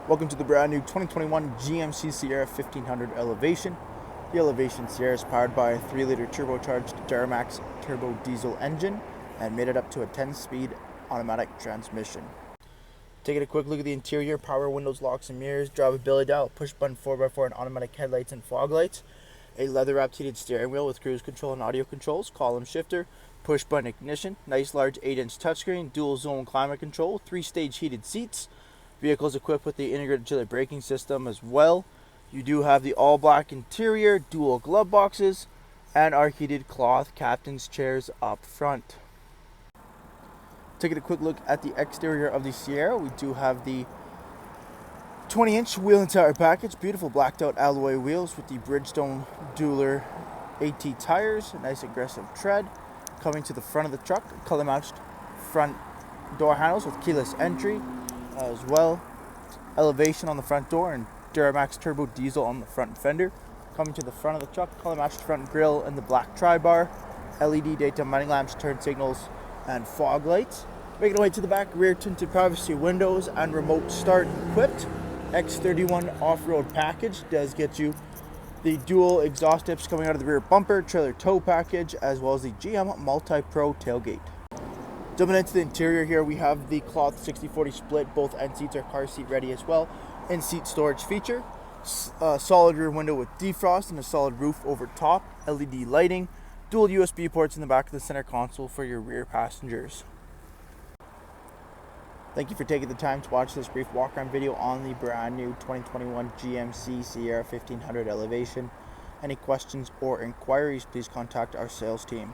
Welcome to the brand new 2021 GMC Sierra 1500 Elevation. The Elevation Sierra is powered by a 3-liter turbocharged Duramax turbo diesel engine and made it up to a 10-speed automatic transmission. Taking a quick look at the interior: power windows, locks and mirrors, drivability dial, push button 4x4 and automatic headlights and fog lights, a leather wrapped heated steering wheel with cruise control and audio controls, column shifter, push button ignition, nice large 8-inch touchscreen, dual zone climate control, 3-stage heated seats. Vehicle is equipped with the integrated auxiliary braking system as well. You do have the all black interior, dual glove boxes, and our heated cloth captain's chairs up front. Taking a quick look at the exterior of the Sierra, we do have the 20-inch wheel and tire package, beautiful blacked out alloy wheels with the Bridgestone Dueler AT tires, a nice aggressive tread. Coming to the front of the truck, color matched front door handles with keyless entry as well. Elevation on the front door and Duramax turbo diesel on the front fender. Coming to the front of the truck, color matched front grille and the black tri-bar, LED daytime running lamps, turn signals, and fog lights. Making our way to the back, rear tinted privacy windows and remote start equipped. X31 off-road package does get you the dual exhaust tips coming out of the rear bumper, trailer tow package, as well as the GM Multi-Pro tailgate. Jumping into the interior here, we have the cloth 60/40 split. Both end seats are car seat ready as well. In-seat storage feature, solid rear window with defrost and a solid roof over top, LED lighting, dual USB ports in the back of the center console for your rear passengers. Thank you for taking the time to watch this brief walk-around video on the brand new 2021 GMC Sierra 1500 Elevation. Any questions or inquiries, please contact our sales team.